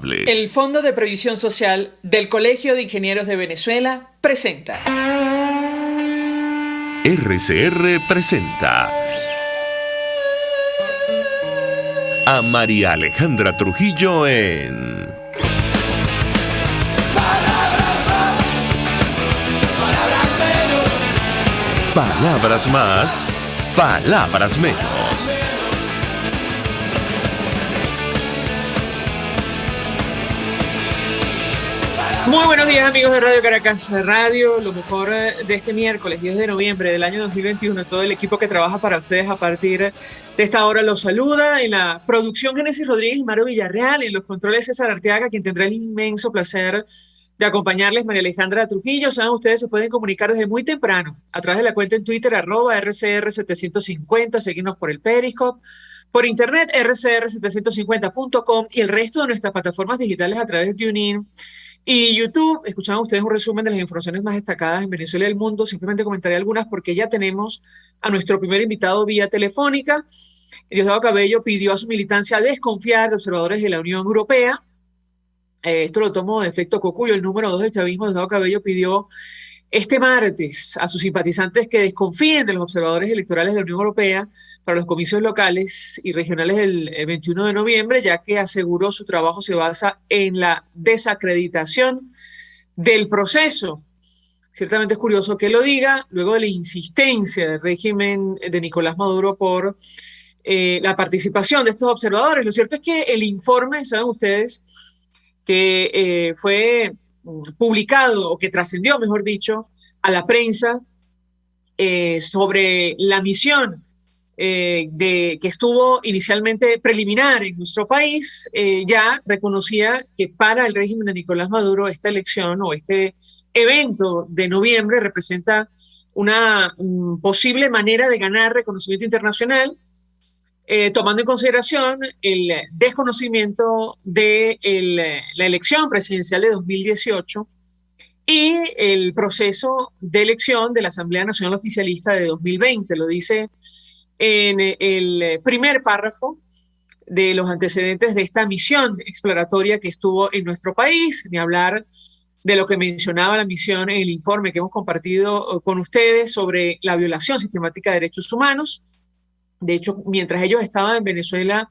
El Fondo de Previsión Social del Colegio de Ingenieros de Venezuela presenta. RCR presenta a María Alejandra Trujillo en Palabras más, palabras menos. Palabras más, palabras menos. Muy buenos días, amigos de Radio Caracas Radio, lo mejor de este miércoles 10 de noviembre del año 2021. Todo el equipo que trabaja para ustedes a partir de esta hora los saluda. En la producción, Génesis Rodríguez y Mario Villarreal. En los controles, César Arteaga, quien tendrá el inmenso placer de acompañarles, María Alejandra Trujillo. Saben, ustedes se pueden comunicar desde muy temprano a través de la cuenta en Twitter, @RCR750, seguirnos por el Periscope, por internet, rcr750.com y el resto de nuestras plataformas digitales a través de TuneIn y YouTube. Escuchaban ustedes un resumen de las informaciones más destacadas en Venezuela y el mundo. Simplemente comentaré algunas porque ya tenemos a nuestro primer invitado vía telefónica. Diosdado Cabello pidió a su militancia desconfiar de observadores de la Unión Europea. Esto lo tomo de efecto Cocuyo, el número 2 del chavismo. Diosdado Cabello pidió este martes a sus simpatizantes que desconfíen de los observadores electorales de la Unión Europea para los comicios locales y regionales del 21 de noviembre, ya que aseguró su trabajo se basa en la desacreditación del proceso. Ciertamente es curioso que lo diga luego de la insistencia del régimen de Nicolás Maduro por la participación de estos observadores. Lo cierto es que el informe, saben ustedes, que fue publicado, o que trascendió, mejor dicho, a la prensa sobre la misión que estuvo inicialmente preliminar en nuestro país, ya reconocía que para el régimen de Nicolás Maduro esta elección o este evento de noviembre representa una posible manera de ganar reconocimiento internacional, tomando en consideración el desconocimiento de la elección presidencial de 2018 y el proceso de elección de la Asamblea Nacional Oficialista de 2020. Lo dice en el primer párrafo de los antecedentes de esta misión exploratoria que estuvo en nuestro país, ni hablar de lo que mencionaba la misión en el informe que hemos compartido con ustedes sobre la violación sistemática de derechos humanos. De hecho, mientras ellos estaban en Venezuela,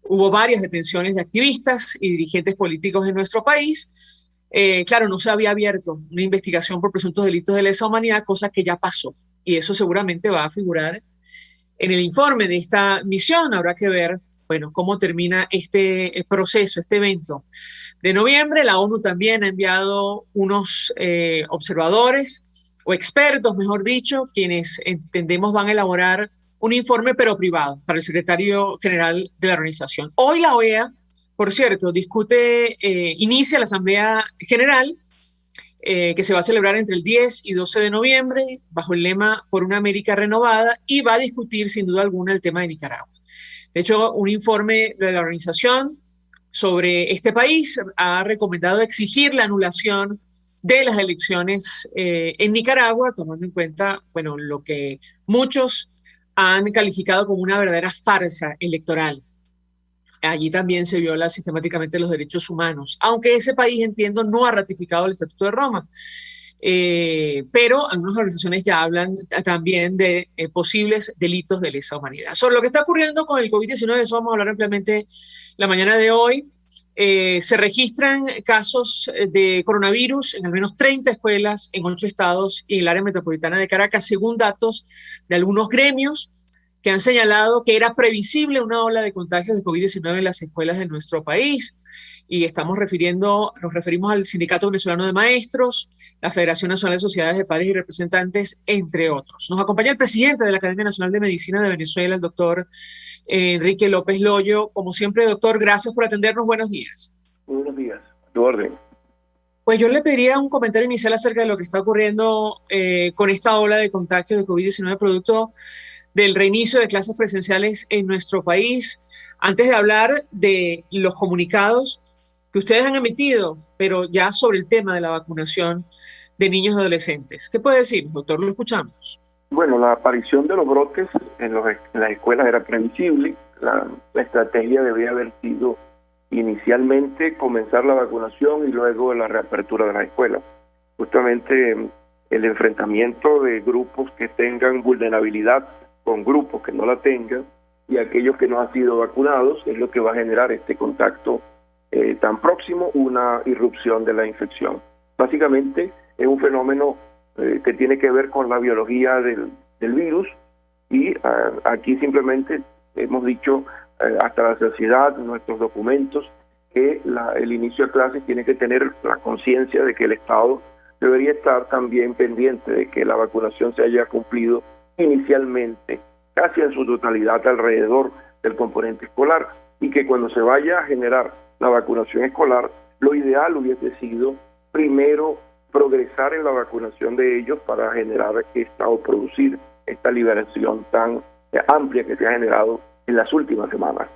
hubo varias detenciones de activistas y dirigentes políticos en nuestro país. Claro, no se había abierto una investigación por presuntos delitos de lesa humanidad, cosa que ya pasó. Y eso seguramente va a figurar en el informe de esta misión. Habrá que ver, bueno, cómo termina este proceso, este evento de noviembre. La ONU también ha enviado unos observadores o expertos, mejor dicho, quienes entendemos van a elaborar un informe, pero privado, para el secretario general de la organización. Hoy la OEA, por cierto, inicia la Asamblea General, que se va a celebrar entre el 10 y 12 de noviembre, bajo el lema Por una América Renovada, y va a discutir sin duda alguna el tema de Nicaragua. De hecho, un informe de la organización sobre este país ha recomendado exigir la anulación de las elecciones en Nicaragua, tomando en cuenta, bueno, lo que muchos han calificado como una verdadera farsa electoral. Allí también se viola sistemáticamente los derechos humanos, aunque ese país, entiendo, no ha ratificado el Estatuto de Roma. Pero algunas organizaciones ya hablan también de posibles delitos de lesa humanidad. Sobre lo que está ocurriendo con el COVID-19, eso vamos a hablar ampliamente la mañana de hoy. Se registran casos de coronavirus en al menos 30 escuelas en 8 estados y en el área metropolitana de Caracas, según datos de algunos gremios que han señalado que era previsible una ola de contagios de COVID-19 en las escuelas de nuestro país. Y nos referimos al Sindicato Venezolano de Maestros, la Federación Nacional de Sociedades de Padres y Representantes, entre otros. Nos acompaña el presidente de la Academia Nacional de Medicina de Venezuela, el doctor Enrique López Loyo. Como siempre, doctor, gracias por atendernos. Buenos días. Buenos días. A tu orden. Pues yo le pediría un comentario inicial acerca de lo que está ocurriendo con esta ola de contagios de COVID-19 producto del reinicio de clases presenciales en nuestro país. Antes de hablar de los comunicados que ustedes han emitido, pero ya sobre el tema de la vacunación de niños y adolescentes. ¿Qué puede decir, doctor? Lo escuchamos. Bueno, la aparición de los brotes en las escuelas era previsible. La estrategia debía haber sido inicialmente comenzar la vacunación y luego la reapertura de las escuelas. Justamente el enfrentamiento de grupos que tengan vulnerabilidad con grupos que no la tengan y aquellos que no han sido vacunados es lo que va a generar este contacto tan próximo, una irrupción de la infección. Básicamente es un fenómeno que tiene que ver con la biología del virus y aquí simplemente hemos dicho hasta la saciedad en nuestros documentos que el inicio de clases tiene que tener la conciencia de que el Estado debería estar también pendiente de que la vacunación se haya cumplido inicialmente, casi en su totalidad alrededor del componente escolar, y que cuando se vaya a generar la vacunación escolar, lo ideal hubiese sido primero progresar en la vacunación de ellos para generar o producir esta liberación tan amplia que se ha generado en las últimas semanas.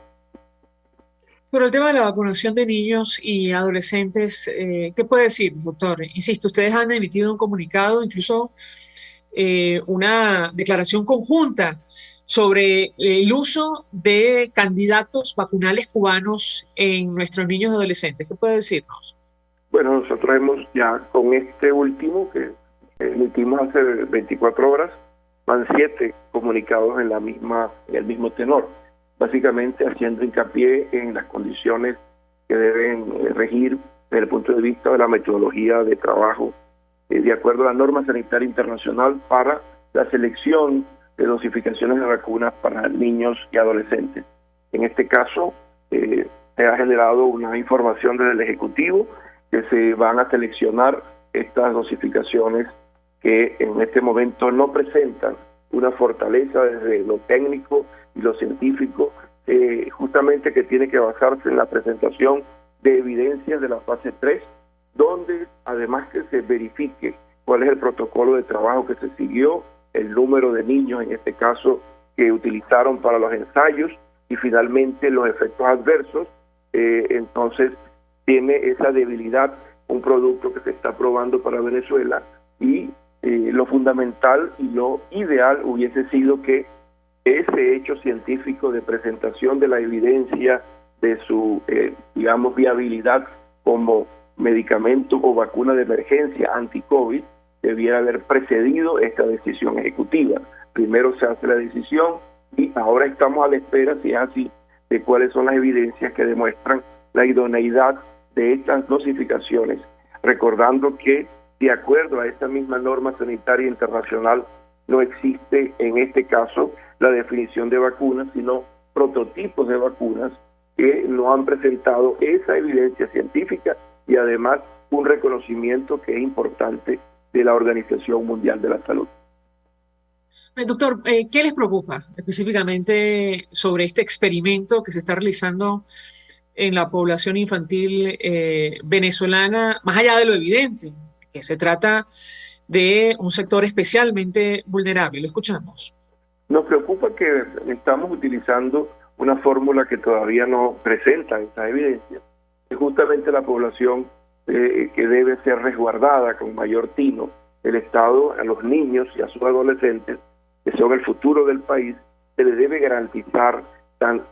Pero el tema de la vacunación de niños y adolescentes, ¿qué puede decir, doctor? Insisto, ustedes han emitido un comunicado, incluso una declaración conjunta sobre el uso de candidatos vacunales cubanos en nuestros niños y adolescentes. ¿Qué puede decirnos? Bueno, nosotros hemos ya con este último que emitimos hace 24 horas, van 7 comunicados en el mismo tenor, básicamente haciendo hincapié en las condiciones que deben regir desde el punto de vista de la metodología de trabajo de acuerdo a la norma sanitaria internacional para la selección de dosificaciones de vacunas para niños y adolescentes. En este caso, se ha generado una información desde el Ejecutivo que se van a seleccionar estas dosificaciones que en este momento no presentan una fortaleza desde lo técnico y lo científico, justamente que tiene que basarse en la presentación de evidencias de la fase 3, donde además que se verifique cuál es el protocolo de trabajo que se siguió, el número de niños en este caso que utilizaron para los ensayos y finalmente los efectos adversos, entonces tiene esa debilidad un producto que se está probando para Venezuela y lo fundamental y lo ideal hubiese sido que ese hecho científico de presentación de la evidencia de su, viabilidad como medicamento o vacuna de emergencia anti-COVID debiera haber precedido esta decisión ejecutiva. Primero se hace la decisión y ahora estamos a la espera, si es así, de cuáles son las evidencias que demuestran la idoneidad de estas dosificaciones, recordando que de acuerdo a esta misma norma sanitaria internacional no existe en este caso la definición de vacunas, sino prototipos de vacunas que no han presentado esa evidencia científica y además un reconocimiento que es importante de la Organización Mundial de la Salud. Doctor, ¿qué les preocupa específicamente sobre este experimento que se está realizando en la población infantil venezolana, más allá de lo evidente, que se trata de un sector especialmente vulnerable? Lo escuchamos. Nos preocupa que estamos utilizando una fórmula que todavía no presenta esta evidencia. Es justamente la población que debe ser resguardada con mayor tino. El Estado a los niños y a sus adolescentes, que son el futuro del país, se les debe garantizar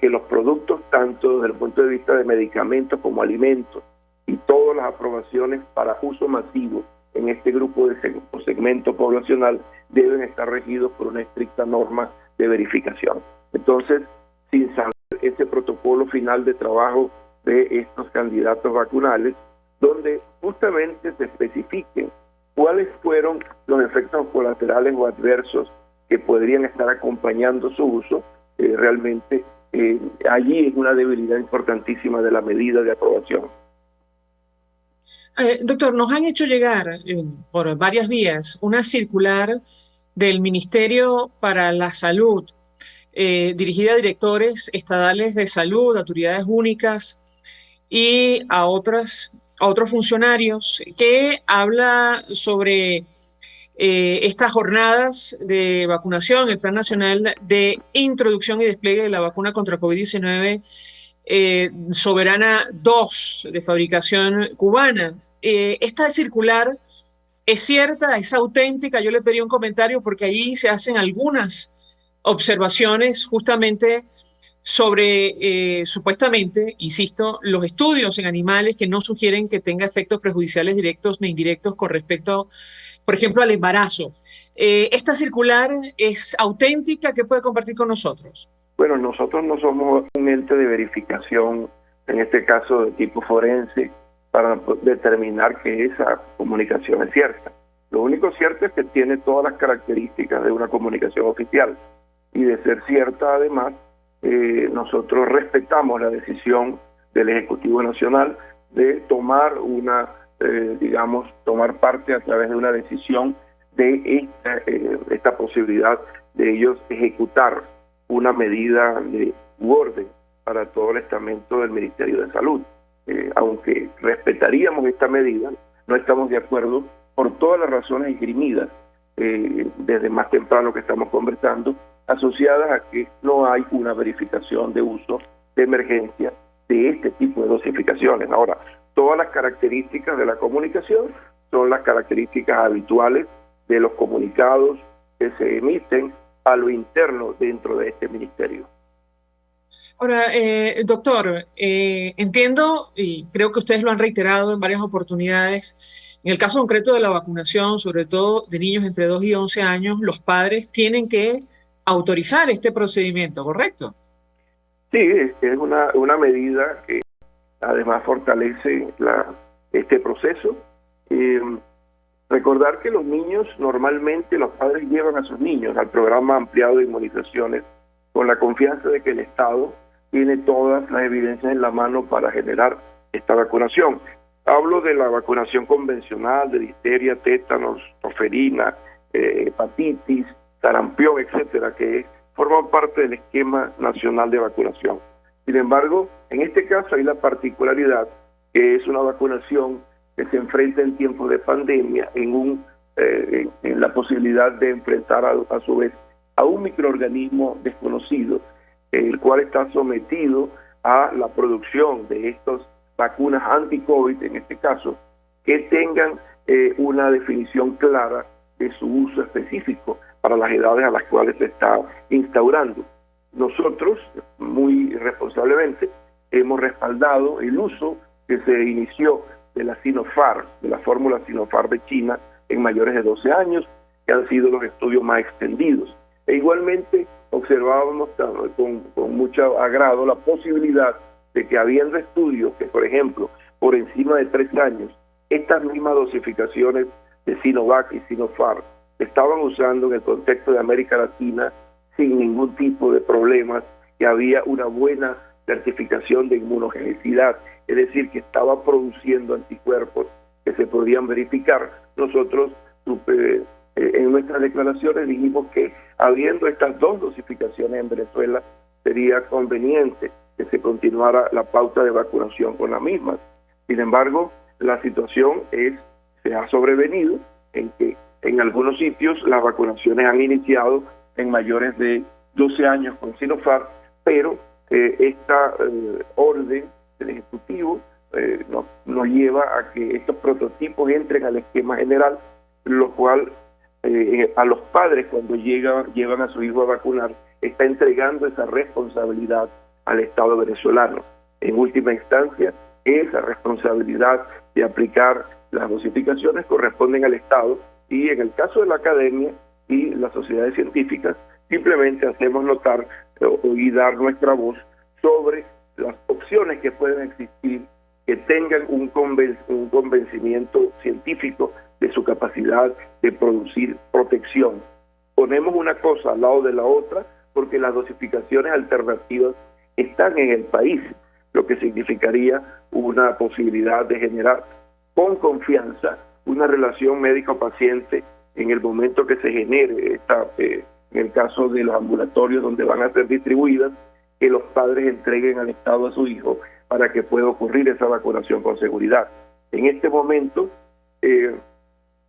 que los productos, tanto desde el punto de vista de medicamentos como alimentos, y todas las aprobaciones para uso masivo en este grupo de segmento poblacional deben estar regidos por una estricta norma de verificación. Entonces, sin saber ese protocolo final de trabajo de estos candidatos vacunales, donde justamente se especifiquen cuáles fueron los efectos colaterales o adversos que podrían estar acompañando su uso, realmente allí es una debilidad importantísima de la medida de aprobación. Doctor, nos han hecho llegar por varias vías una circular del Ministerio para la Salud, dirigida a directores estadales de salud, autoridades únicas y a otros funcionarios, que habla sobre estas jornadas de vacunación, el Plan Nacional de Introducción y Despliegue de la Vacuna contra COVID-19 Soberana 2 de fabricación cubana. Esta circular es cierta, es auténtica. Yo le pedí un comentario porque allí se hacen algunas observaciones justamente sobre supuestamente, insisto, los estudios en animales que no sugieren que tenga efectos perjudiciales directos ni indirectos con respecto, por ejemplo, al embarazo. ¿Esta circular es auténtica? ¿Qué puede compartir con nosotros? Bueno, nosotros no somos un ente de verificación, en este caso de tipo forense, para determinar que esa comunicación es cierta. Lo único cierto es que tiene todas las características de una comunicación oficial, y de ser cierta además, nosotros respetamos la decisión del Ejecutivo Nacional de tomar tomar parte a través de una decisión de esta posibilidad de ellos ejecutar una medida de orden para todo el estamento del Ministerio de Salud. Aunque respetaríamos esta medida, no estamos de acuerdo por todas las razones esgrimidas desde más temprano que estamos conversando, asociadas a que no hay una verificación de uso de emergencia de este tipo de dosificaciones. Ahora, todas las características de la comunicación son las características habituales de los comunicados que se emiten a lo interno dentro de este ministerio. Ahora, doctor, entiendo y creo que ustedes lo han reiterado en varias oportunidades. En el caso concreto de la vacunación, sobre todo de niños entre 2 y 11 años, los padres tienen que autorizar este procedimiento, ¿correcto? Sí, es una medida que además fortalece este proceso. Recordar que los niños, normalmente los padres llevan a sus niños al programa ampliado de inmunizaciones con la confianza de que el Estado tiene todas las evidencias en la mano para generar esta vacunación. Hablo de la vacunación convencional, de difteria, tétanos, tosferina, hepatitis, sarampión, etcétera, que forman parte del esquema nacional de vacunación. Sin embargo, en este caso hay la particularidad que es una vacunación que se enfrenta en tiempos de pandemia en la posibilidad de enfrentar a su vez a un microorganismo desconocido, el cual está sometido a la producción de estas vacunas anti-COVID, en este caso, que tengan una definición clara de su uso específico para las edades a las cuales se está instaurando. Nosotros, muy responsablemente, hemos respaldado el uso que se inició de la Sinopharm, de la fórmula Sinopharm de China, en mayores de 12 años, que han sido los estudios más extendidos. E igualmente observábamos con mucho agrado la posibilidad de que habiendo estudios que, por ejemplo, por encima de 3 años, estas mismas dosificaciones de Sinovac y Sinopharm se estaban usando en el contexto de América Latina sin ningún tipo de problemas, que había una buena certificación de inmunogenicidad, es decir, que estaba produciendo anticuerpos que se podían verificar. Nosotros en nuestras declaraciones dijimos que habiendo estas 2 dosificaciones en Venezuela, sería conveniente que se continuara la pauta de vacunación con las mismas. Sin embargo, la situación se ha sobrevenido en que en algunos sitios las vacunaciones han iniciado en mayores de 12 años con Sinopharm, pero esta orden del Ejecutivo nos lleva a que estos prototipos entren al esquema general, lo cual a los padres, cuando llevan a su hijo a vacunar, está entregando esa responsabilidad al Estado venezolano. En última instancia, esa responsabilidad de aplicar las dosificaciones corresponden al Estado, y en el caso de la academia y las sociedades científicas, simplemente hacemos notar y dar nuestra voz sobre las opciones que pueden existir, que tengan un convencimiento científico de su capacidad de producir protección. Ponemos una cosa al lado de la otra porque las dosificaciones alternativas están en el país, lo que significaría una posibilidad de generar con confianza una relación médico-paciente en el momento que se genere en el caso de los ambulatorios donde van a ser distribuidas, que los padres entreguen al Estado a su hijo para que pueda ocurrir esa vacunación con seguridad. En este momento, el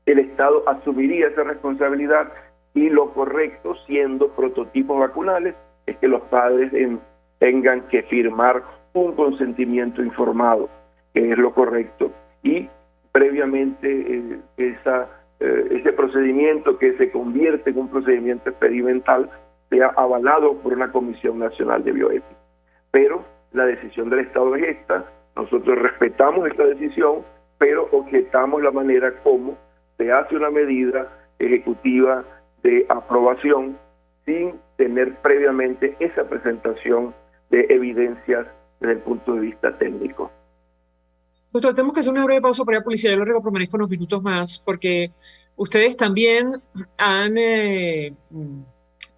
Estado asumiría esa responsabilidad, y lo correcto, siendo prototipos vacunales, es que los padres tengan que firmar un consentimiento informado, que es lo correcto, y previamente ese procedimiento, que se convierte en un procedimiento experimental, sea avalado por una Comisión Nacional de Bioética. pero la decisión del Estado es esta. Nosotros respetamos esta decisión, pero objetamos la manera como se hace una medida ejecutiva de aprobación sin tener previamente esa presentación de evidencias desde el punto de vista técnico. Doctor, tenemos que hacer una breve pausa para la publicidad. Yo lo ruego permanezca unos minutos más, porque ustedes también han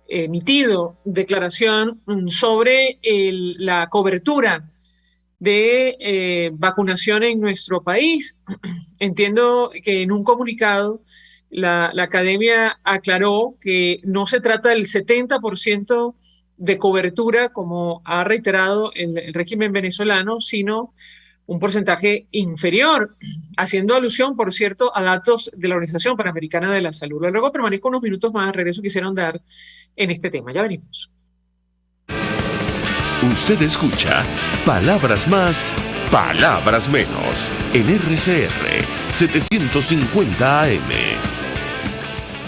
emitido declaración sobre la cobertura de vacunación en nuestro país. Entiendo que en un comunicado la academia aclaró que no se trata del 70% de cobertura, como ha reiterado el régimen venezolano, sino un porcentaje inferior, haciendo alusión, por cierto, a datos de la Organización Panamericana de la Salud. Luego permanezco unos minutos más, regreso quisieron dar en este tema. Ya venimos. Usted escucha Palabras Más, Palabras Menos en RCR 750 AM.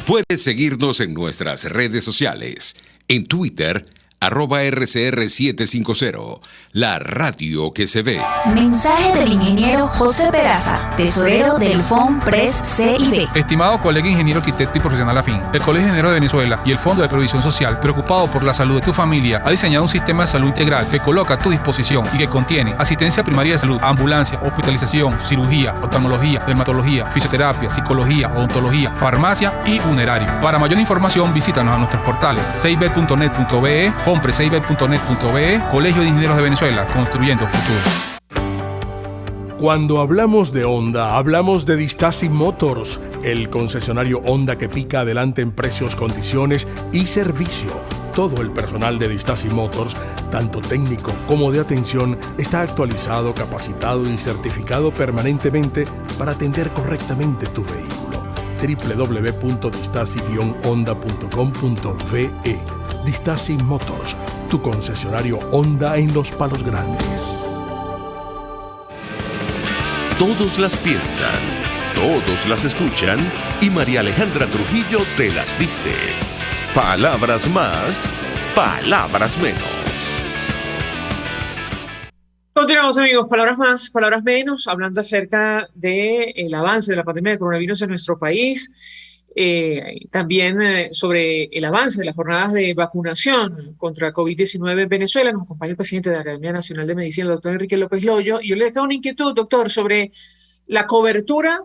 Puedes seguirnos en nuestras redes sociales. En Twitter, @RCR750, la radio que se ve. Mensaje del ingeniero José Peraza, tesorero del FONPRES CIB. Estimado colega ingeniero, arquitecto y profesional afín, el Colegio de Ingenieros de Venezuela y el Fondo de Previsión Social, preocupado por la salud de tu familia, ha diseñado un sistema de salud integral que coloca a tu disposición y que contiene asistencia primaria de salud, ambulancia, hospitalización, cirugía, oftalmología, dermatología, fisioterapia, psicología, odontología, farmacia y funerario. Para mayor información, visítanos a nuestros portales cib.net.be, fonprescib.net.be, Colegio de Ingenieros de Venezuela, construyendo futuro. Cuando hablamos de Honda, hablamos de Distasi Motors, el concesionario Honda que pica adelante en precios, condiciones y servicio. Todo el personal de Distasi Motors, tanto técnico como de atención, está actualizado, capacitado y certificado permanentemente para atender correctamente tu vehículo. www.distasi-honda.com.ve. Distasi Motors, tu concesionario Honda en Los Palos Grandes. Todos las piensan, todos las escuchan y María Alejandra Trujillo te las dice. Palabras más, palabras menos. Continuamos, amigos. Palabras más, palabras menos, hablando acerca del avance de la pandemia de coronavirus en nuestro país. También sobre el avance de las jornadas de vacunación contra COVID-19 en Venezuela. Nos acompaña el presidente de la Academia Nacional de Medicina, el doctor Enrique López Loyo. Y yo le dejo una inquietud, doctor, sobre la cobertura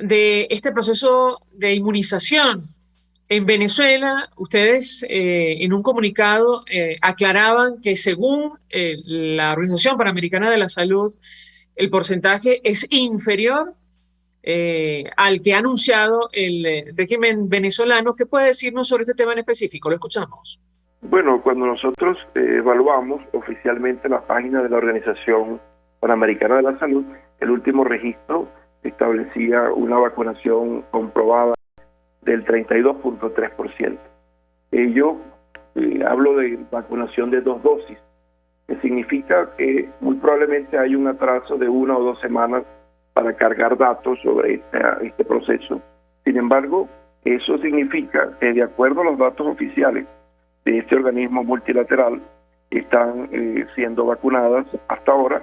de este proceso de inmunización en Venezuela. Ustedes en un comunicado aclaraban que según la Organización Panamericana de la Salud, el porcentaje es inferior al que ha anunciado el régimen venezolano. ¿Qué puede decirnos sobre este tema en específico? Lo escuchamos. Bueno, cuando nosotros evaluamos oficialmente la página de la Organización Panamericana de la Salud, el último registro establecía una vacunación comprobada del 32.3%. Yo hablo de vacunación de 2 dosis, que significa que muy probablemente hay un atraso de 1 o 2 semanas para cargar datos sobre este proceso. Sin embargo, eso significa que de acuerdo a los datos oficiales de este organismo multilateral, están siendo vacunadas hasta ahora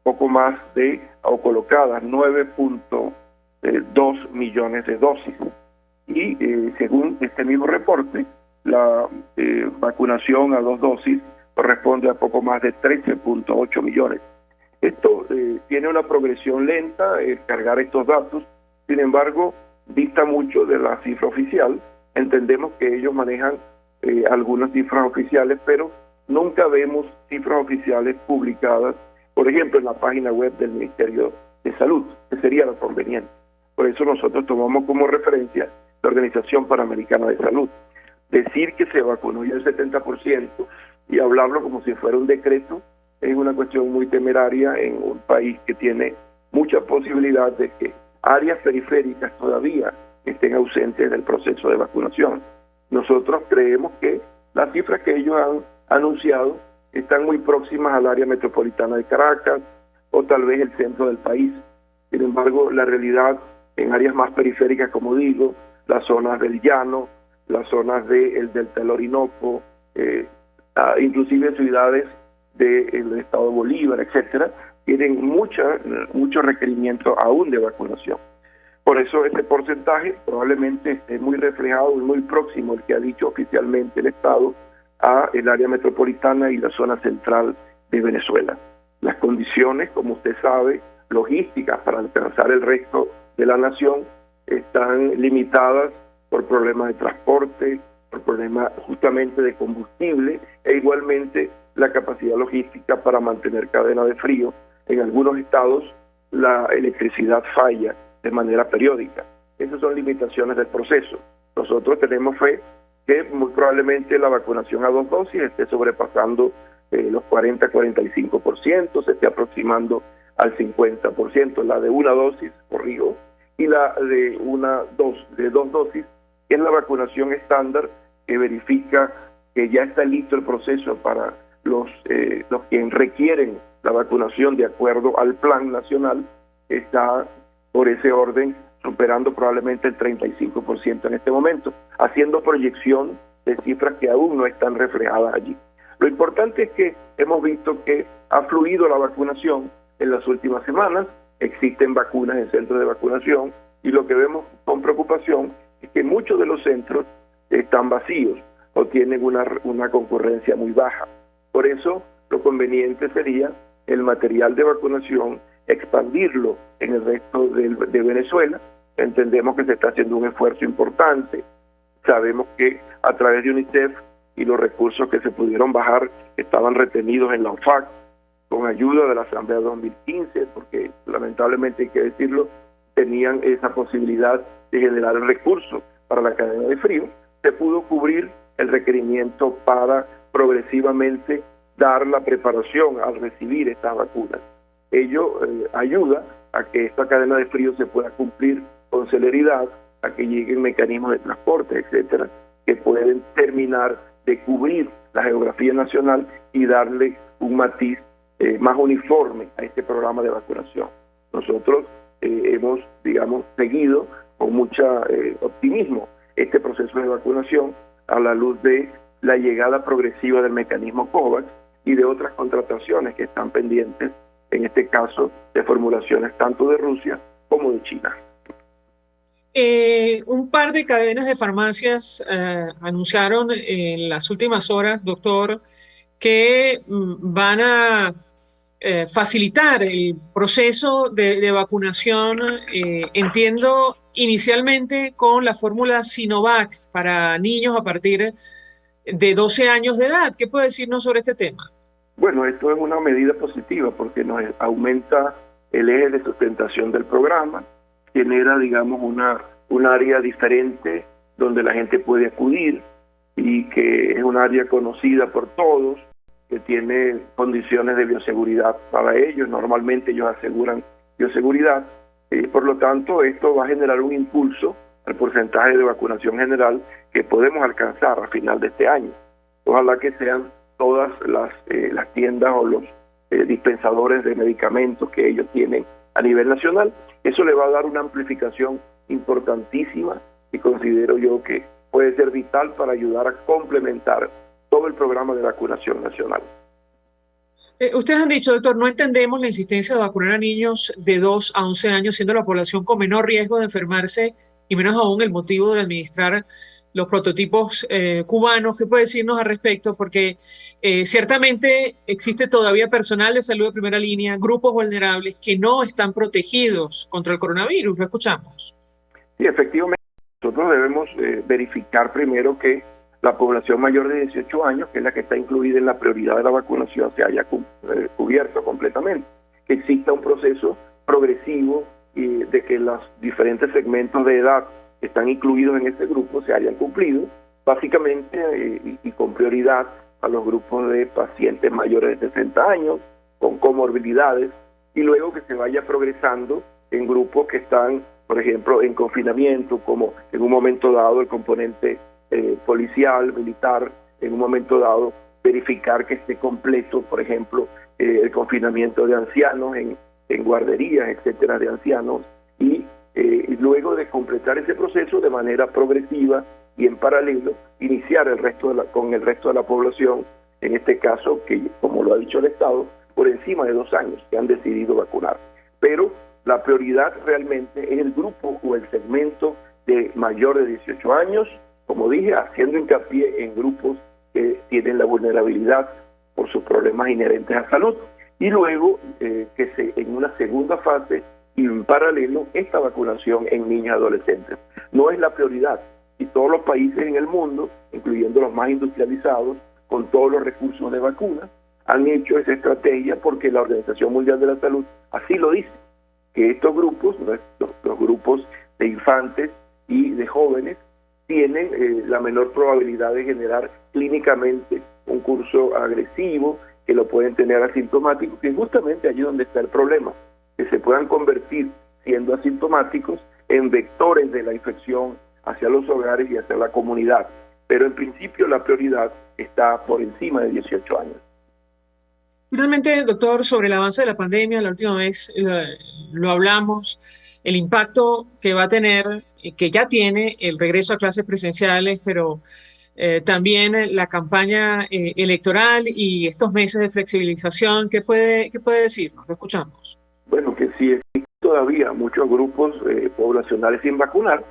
poco más de, o colocadas 9.2 millones de dosis. Y según este mismo reporte, la vacunación a 2 dosis corresponde a poco más de 13.8 millones. Esto tiene una progresión lenta, cargar estos datos. Sin embargo, dista mucho de la cifra oficial. Entendemos que ellos manejan algunas cifras oficiales, pero nunca vemos cifras oficiales publicadas, por ejemplo, en la página web del Ministerio de Salud, que sería lo conveniente. Por eso nosotros tomamos como referencia la Organización Panamericana de Salud. Decir que se vacunó ya el 70% y hablarlo como si fuera un decreto es una cuestión muy temeraria en un país que tiene mucha posibilidad de que áreas periféricas todavía estén ausentes del proceso de vacunación. Nosotros creemos que las cifras que ellos han anunciado están muy próximas al área metropolitana de Caracas o tal vez el centro del país. Sin embargo, la realidad en áreas más periféricas, como digo, las zonas del llano, las zonas del Delta del Orinoco, inclusive ciudades del estado de Bolívar, etcétera, tienen mucho requerimiento aún de vacunación. Por eso ese porcentaje probablemente esté muy reflejado y muy próximo al que ha dicho oficialmente el Estado a el área metropolitana y la zona central de Venezuela. Las condiciones, como usted sabe, logísticas para alcanzar el resto de la nación están limitadas por problemas de transporte, por problemas justamente de combustible e igualmente la capacidad logística para mantener cadena de frío. En algunos estados la electricidad falla de manera periódica. Esas son limitaciones del proceso. Nosotros tenemos fe que muy probablemente la vacunación a 2 dosis esté sobrepasando los 40-45%, se esté aproximando al 50%, la de 1 dosis, corrijo, y la de 2 dosis, que es la vacunación estándar que verifica que ya está listo el proceso para los que requieren la vacunación de acuerdo al plan nacional, está por ese orden superando probablemente el 35% en este momento, haciendo proyección de cifras que aún no están reflejadas allí. Lo importante es que hemos visto que ha fluido la vacunación en las últimas semanas, existen vacunas en centros de vacunación y lo que vemos con preocupación es que muchos de los centros están vacíos o tienen una concurrencia muy baja. Por eso lo conveniente sería el material de vacunación expandirlo en el resto de Venezuela. Entendemos que se está haciendo un esfuerzo importante. Sabemos que a través de UNICEF y los recursos que se pudieron bajar estaban retenidos en la OFAC con ayuda de la Asamblea 2015, porque lamentablemente hay que decirlo, tenían esa posibilidad de generar el recurso para la cadena de frío. Se pudo cubrir el requerimiento para progresivamente dar la preparación al recibir estas vacunas. Ello ayuda a que esta cadena de frío se pueda cumplir con celeridad, a que lleguen mecanismos de transporte, etcétera, que pueden terminar de cubrir la geografía nacional y darle un matiz más uniforme a este programa de vacunación. Nosotros hemos, seguido con mucho optimismo este proceso de vacunación a la luz de la llegada progresiva del mecanismo COVAX y de otras contrataciones que están pendientes, en este caso de formulaciones tanto de Rusia como de China. Un par de cadenas de farmacias anunciaron en las últimas horas, doctor, que van a facilitar el proceso de vacunación, entiendo, inicialmente con la fórmula Sinovac para niños a partir de 12 años de edad. ¿Qué puede decirnos sobre este tema? Bueno, esto es una medida positiva porque nos aumenta el eje de sustentación del programa, genera, un área diferente donde la gente puede acudir y que es un área conocida por todos, que tiene condiciones de bioseguridad para ellos. Normalmente ellos aseguran bioseguridad. Por lo tanto, esto va a generar un impulso al porcentaje de vacunación general que podemos alcanzar a final de este año. Ojalá que sean todas las tiendas o los dispensadores de medicamentos que ellos tienen a nivel nacional. Eso le va a dar una amplificación importantísima y considero yo que puede ser vital para ayudar a complementar todo el programa de vacunación nacional. Ustedes han dicho, doctor, no entendemos la insistencia de vacunar a niños de 2 a 11 años, siendo la población con menor riesgo de enfermarse y menos aún el motivo de administrar los prototipos cubanos. ¿Qué puede decirnos al respecto? Porque ciertamente existe todavía personal de salud de primera línea, grupos vulnerables que no están protegidos contra el coronavirus. ¿Lo escuchamos? Sí, efectivamente. Nosotros debemos verificar primero que la población mayor de 18 años, que es la que está incluida en la prioridad de la vacunación, se haya cubierto completamente. Que exista un proceso progresivo y de que los diferentes segmentos de edad que están incluidos en este grupo se hayan cumplido, básicamente y con prioridad a los grupos de pacientes mayores de 60 años, con comorbilidades, y luego que se vaya progresando en grupos que están, por ejemplo, en confinamiento, como en un momento dado el componente policial, militar, en un momento dado verificar que esté completo, por ejemplo, el confinamiento de ancianos en guarderías, etcétera, de ancianos, y luego de completar ese proceso de manera progresiva y en paralelo, iniciar con el resto de la población en este caso, que como lo ha dicho el Estado, por encima de 2 años que han decidido vacunar. Pero la prioridad realmente es el grupo o el segmento de mayor de 18 años, como dije, haciendo hincapié en grupos que tienen la vulnerabilidad por sus problemas inherentes a salud, y luego en una segunda fase y en paralelo esta vacunación en niños y adolescentes. No es la prioridad, y todos los países en el mundo, incluyendo los más industrializados, con todos los recursos de vacunas, han hecho esa estrategia porque la Organización Mundial de la Salud así lo dice, que estos grupos, los grupos de infantes y de jóvenes, tienen la menor probabilidad de generar clínicamente un curso agresivo, que lo pueden tener asintomáticos, que justamente allí donde está el problema, que se puedan convertir, siendo asintomáticos, en vectores de la infección hacia los hogares y hacia la comunidad. Pero en principio la prioridad está por encima de 18 años. Finalmente, doctor, sobre el avance de la pandemia, la última vez lo hablamos, el impacto que va a tener, que ya tiene el regreso a clases presenciales, pero también la campaña electoral y estos meses de flexibilización. ¿Qué puede decirnos? Lo escuchamos. Bueno, que sí existen todavía muchos grupos poblacionales sin vacunar.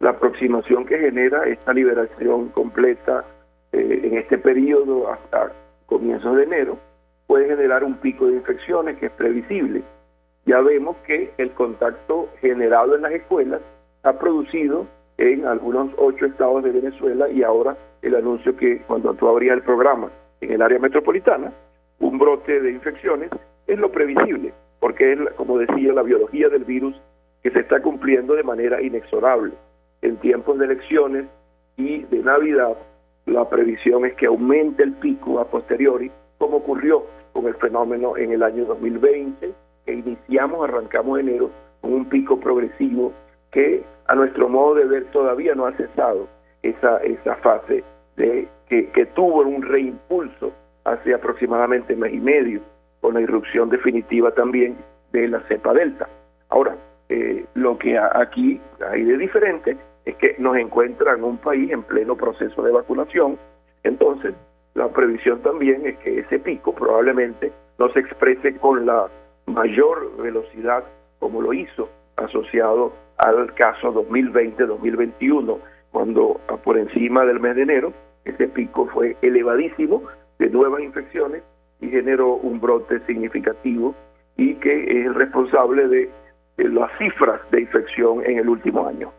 La aproximación que genera esta liberación completa en este periodo hasta comienzos de enero puede generar un pico de infecciones que es previsible. Ya vemos que el contacto generado en las escuelas ha producido en algunos 8 estados de Venezuela, y ahora el anuncio que cuando tú abrías el programa en el área metropolitana, un brote de infecciones, es lo previsible, porque es, como decía, la biología del virus que se está cumpliendo de manera inexorable. En tiempos de elecciones y de Navidad, la previsión es que aumente el pico a posteriori, como ocurrió con el fenómeno en el año 2020, que arrancamos enero con un pico progresivo que a nuestro modo de ver todavía no ha cesado esa fase que tuvo un reimpulso hace aproximadamente mes y medio, con la irrupción definitiva también de la cepa Delta. Ahora, lo que aquí hay de diferente es que nos encuentra en un país en pleno proceso de vacunación. Entonces, la previsión también es que ese pico probablemente no se exprese con la mayor velocidad como lo hizo asociado al caso 2020-2021, cuando por encima del mes de enero ese pico fue elevadísimo de nuevas infecciones y generó un brote significativo, y que es el responsable de las cifras de infección en el último año.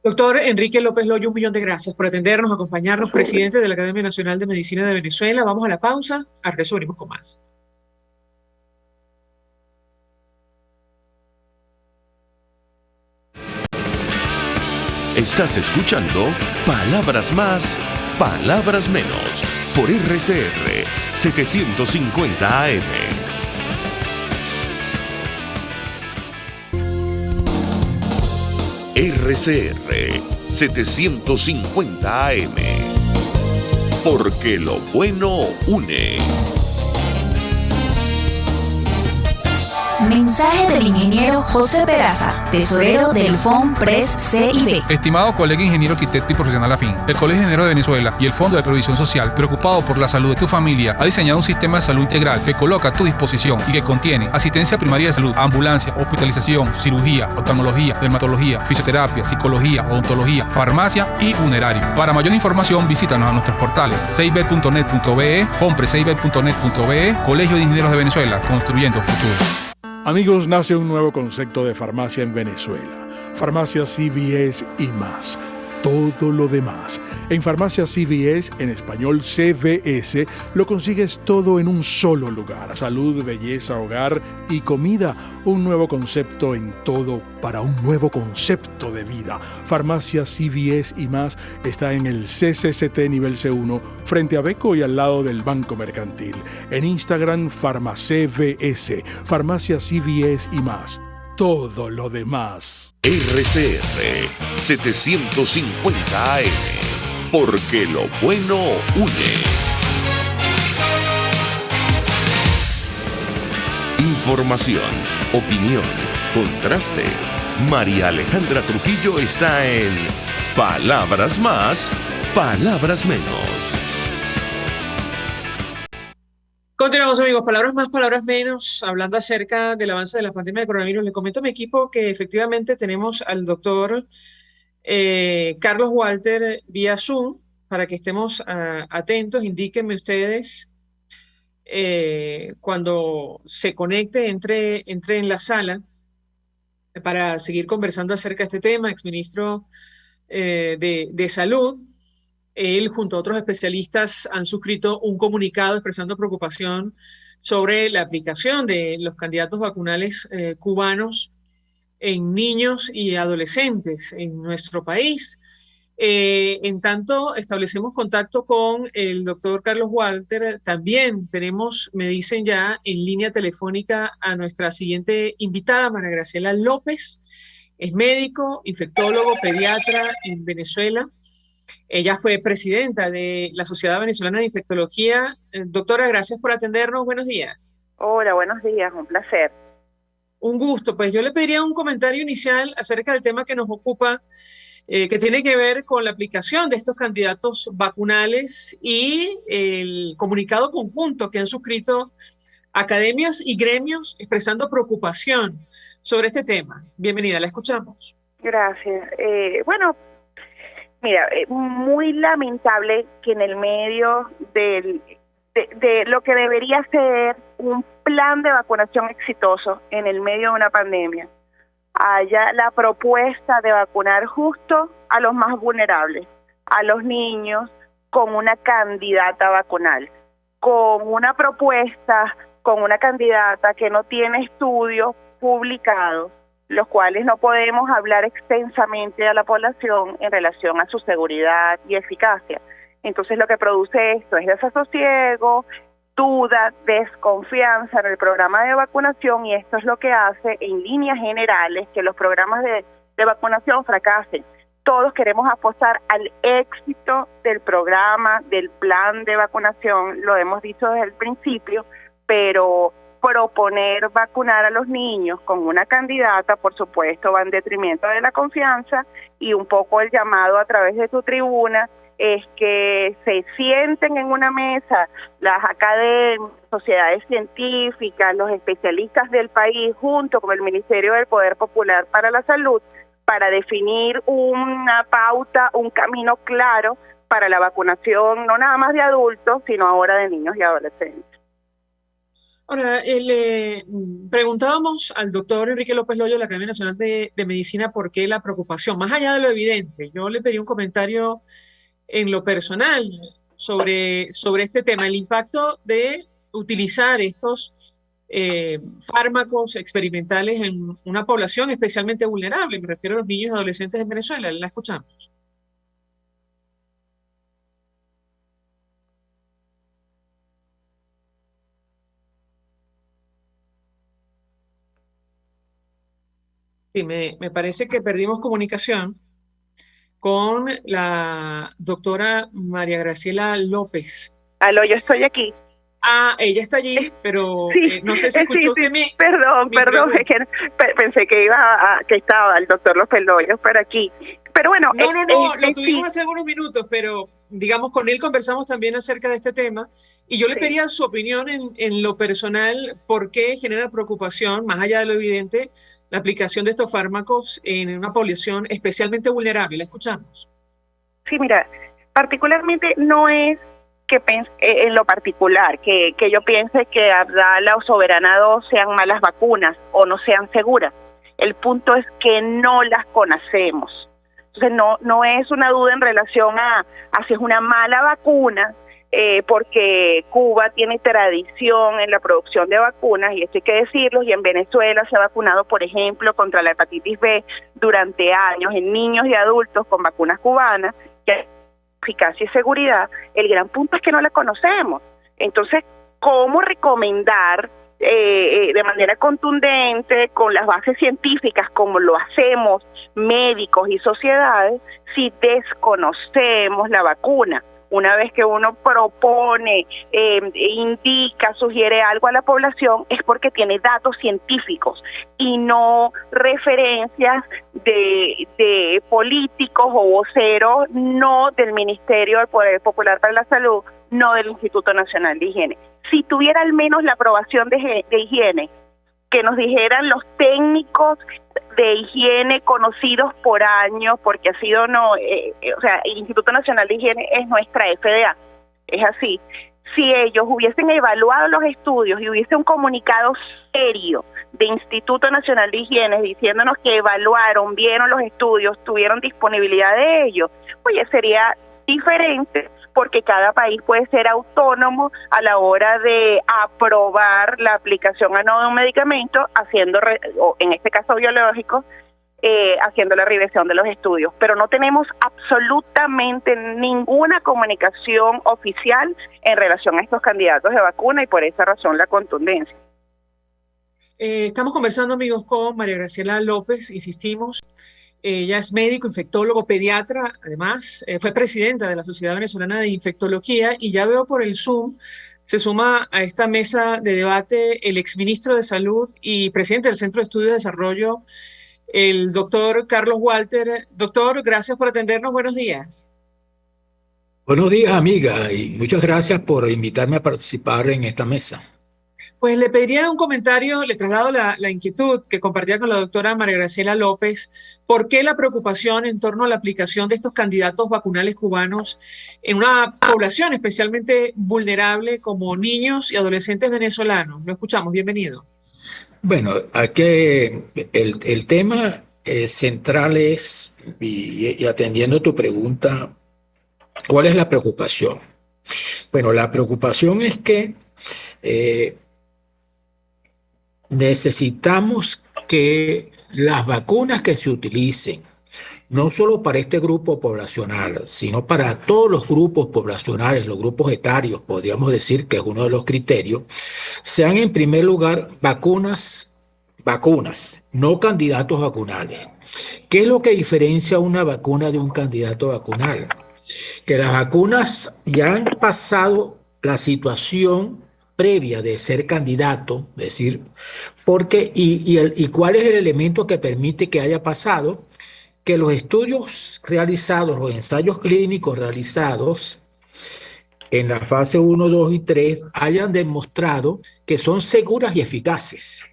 Doctor Enrique López Loyo, 1 millón de gracias por atendernos, acompañarnos, presidente de la Academia Nacional de Medicina de Venezuela. Vamos a la pausa, al regreso venimos con más. Estás escuchando Palabras Más, Palabras Menos, por RCR 750 AM. RCR 750 AM. Porque lo bueno une. Mensaje del ingeniero José Peraza, tesorero del FONPRES CIB. Estimado colega ingeniero, arquitecto y profesional afín, el Colegio de Ingenieros de Venezuela y el Fondo de Previsión Social, preocupado por la salud de tu familia, ha diseñado un sistema de salud integral que coloca a tu disposición y que contiene asistencia primaria de salud, ambulancia, hospitalización, cirugía, oftalmología, dermatología, fisioterapia, psicología, odontología, farmacia y funerario. Para mayor información, visítanos a nuestros portales cib.net.be, fonprescib.net.be, Colegio de Ingenieros de Venezuela, construyendo futuro. Amigos, nace un nuevo concepto de farmacia en Venezuela. Farmacia CVS y más. Todo lo demás. En Farmacia CVS, en español CVS, lo consigues todo en un solo lugar. Salud, belleza, hogar y comida. Un nuevo concepto en todo para un nuevo concepto de vida. Farmacia CVS y más está en el CCCT nivel C1, frente a Beco y al lado del Banco Mercantil. En Instagram, FarmaCVS. Farmacia CVS y más. Todo lo demás. RCR 750 AM. Porque lo bueno une. Información, opinión, contraste. María Alejandra Trujillo está en Palabras Más, Palabras Menos. Continuamos, amigos. Palabras más, palabras menos, hablando acerca del avance de la pandemia de coronavirus. Le comento a mi equipo que efectivamente tenemos al doctor Carlos Walter vía Zoom, para que estemos atentos. Indíquenme ustedes cuando se conecte, entre en la sala para seguir conversando acerca de este tema. Exministro de Salud. Él, junto a otros especialistas, han suscrito un comunicado expresando preocupación sobre la aplicación de los candidatos vacunales cubanos en niños y adolescentes en nuestro país. En tanto, establecemos contacto con el doctor Carlos Walter. También tenemos, me dicen ya, en línea telefónica a nuestra siguiente invitada, María Graciela López. Es médico, infectólogo, pediatra en Venezuela. Ella fue presidenta de la Sociedad Venezolana de Infectología. Doctora, gracias por atendernos. Buenos días. Hola, buenos días. Un placer. Un gusto. Pues yo le pediría un comentario inicial acerca del tema que nos ocupa, que tiene que ver con la aplicación de estos candidatos vacunales y el comunicado conjunto que han suscrito academias y gremios expresando preocupación sobre este tema. Bienvenida, la escuchamos. Gracias. Bueno, mira, muy lamentable que en el medio de lo que debería ser un plan de vacunación exitoso en el medio de una pandemia haya la propuesta de vacunar justo a los más vulnerables, a los niños, con una candidata vacunal, con una propuesta, con una candidata que no tiene estudios publicados, los cuales no podemos hablar extensamente a la población en relación a su seguridad y eficacia. Entonces lo que produce esto es desasosiego, duda, desconfianza en el programa de vacunación, y esto es lo que hace en líneas generales que los programas de vacunación fracasen. Todos queremos apostar al éxito del programa, del plan de vacunación, lo hemos dicho desde el principio, pero proponer vacunar a los niños con una candidata, por supuesto, va en detrimento de la confianza, y un poco el llamado a través de tu tribuna es que se sienten en una mesa las academias, sociedades científicas, los especialistas del país, junto con el Ministerio del Poder Popular para la Salud, para definir una pauta, un camino claro para la vacunación, no nada más de adultos, sino ahora de niños y adolescentes. Ahora, le preguntábamos al doctor Enrique López Loyo de la Academia Nacional de Medicina por qué la preocupación, más allá de lo evidente. Yo le pedí un comentario en lo personal sobre este tema, el impacto de utilizar estos fármacos experimentales en una población especialmente vulnerable. Me refiero a los niños y adolescentes en Venezuela. La escuchamos. Sí, me parece que perdimos comunicación con la doctora María Graciela López. Aló, yo estoy aquí. Ah, ella está allí, pero sí, no sé si escuchó usted mi... Perdón, es que pensé que que estaba el doctor López Loyo por aquí. Pero bueno... No, lo tuvimos hace algunos minutos, pero digamos, con él conversamos también acerca de este tema, y yo le pedía su opinión en lo personal, por qué genera preocupación, más allá de lo evidente, la aplicación de estos fármacos en una población especialmente vulnerable. La escuchamos. Sí, mira, particularmente no es que en lo particular, que yo piense que Abdala o Soberana 2 sean malas vacunas o no sean seguras. El punto es que no las conocemos. Entonces no es una duda en relación a si es una mala vacuna, porque Cuba tiene tradición en la producción de vacunas, y esto hay que decirlo, y en Venezuela se ha vacunado, por ejemplo, contra la hepatitis B durante años en niños y adultos con vacunas cubanas, que hay eficacia y seguridad. El gran punto es que no la conocemos. Entonces, ¿cómo recomendar de manera contundente, con las bases científicas, como lo hacemos médicos y sociedades, si desconocemos la vacuna? Una vez que uno propone, indica, sugiere algo a la población, es porque tiene datos científicos y no referencias de políticos o voceros, no del Ministerio del Poder Popular para la Salud, no del Instituto Nacional de Higiene. Si tuviera al menos la aprobación de higiene, que nos dijeran los técnicos de higiene conocidos por años, porque ha sido, o sea, el Instituto Nacional de Higiene es nuestra FDA, es así. Si ellos hubiesen evaluado los estudios y hubiese un comunicado serio de Instituto Nacional de Higiene diciéndonos que evaluaron, vieron los estudios, tuvieron disponibilidad de ellos, pues ya sería diferente, porque cada país puede ser autónomo a la hora de aprobar la aplicación a de un medicamento, haciendo, o en este caso biológico, haciendo la revisión de los estudios. Pero no tenemos absolutamente ninguna comunicación oficial en relación a estos candidatos de vacuna y por esa razón la contundencia. Estamos conversando, amigos, con María Graciela López, insistimos. Ella es médico, infectólogo, pediatra, además fue presidenta de la Sociedad Venezolana de Infectología y ya veo por el Zoom, se suma a esta mesa de debate el exministro de Salud y presidente del Centro de Estudios de Desarrollo, el doctor Carlos Walter. Doctor, gracias por atendernos, buenos días. Buenos días, amiga, y muchas gracias por invitarme a participar en esta mesa. Pues le pediría un comentario, le traslado la inquietud que compartía con la doctora María Graciela López. ¿Por qué la preocupación en torno a la aplicación de estos candidatos vacunales cubanos en una población especialmente vulnerable como niños y adolescentes venezolanos? Lo escuchamos, bienvenido. Bueno, aquí el tema central es, y atendiendo tu pregunta, ¿cuál es la preocupación? Bueno, la preocupación es que necesitamos que las vacunas que se utilicen, no solo para este grupo poblacional, sino para todos los grupos poblacionales, los grupos etarios, podríamos decir que es uno de los criterios, sean en primer lugar vacunas, no candidatos vacunales. ¿Qué es lo que diferencia una vacuna de un candidato vacunal? Que las vacunas ya han pasado la situación previa de ser candidato, es decir, porque y cuál es el elemento que permite que haya pasado, que los estudios realizados, los ensayos clínicos realizados en la fase 1, 2 y 3 hayan demostrado que son seguras y eficaces.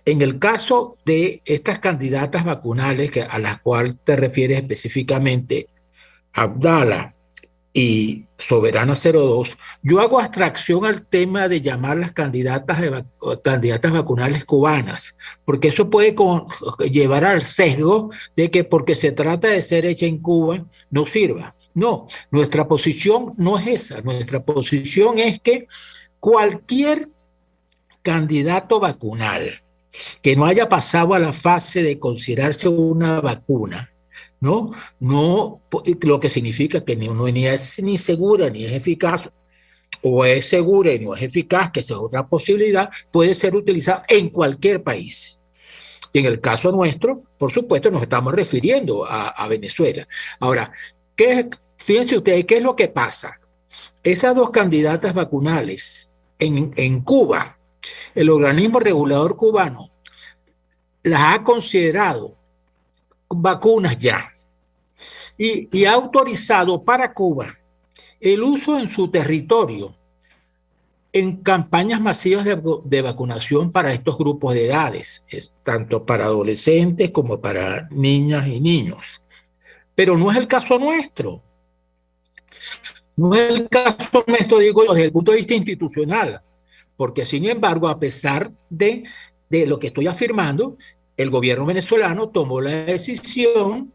En el caso de estas candidatas vacunales a las cuales te refieres específicamente, Abdala y Soberana 02, yo hago abstracción al tema de llamar las candidatas vacunales cubanas, porque eso puede llevar al sesgo de que porque se trata de ser hecha en Cuba no sirva. No, nuestra posición no es esa. Nuestra posición es que cualquier candidato vacunal que no haya pasado a la fase de considerarse una vacuna, no, lo que significa que ni es ni segura ni es eficaz, o es segura y no es eficaz, que esa es otra posibilidad, puede ser utilizada en cualquier país. Y en el caso nuestro, por supuesto, nos estamos refiriendo a Venezuela. Ahora, fíjense ustedes, ¿qué es lo que pasa? Esas dos candidatas vacunales en Cuba, el organismo regulador cubano las ha considerado vacunas ya y ha autorizado para Cuba el uso en su territorio en campañas masivas de vacunación para estos grupos de edades, tanto para adolescentes como para niñas y niños. Pero no es el caso nuestro. No es el caso nuestro, digo yo, desde el punto de vista institucional, porque sin embargo, a pesar de lo que estoy afirmando, el gobierno venezolano tomó la decisión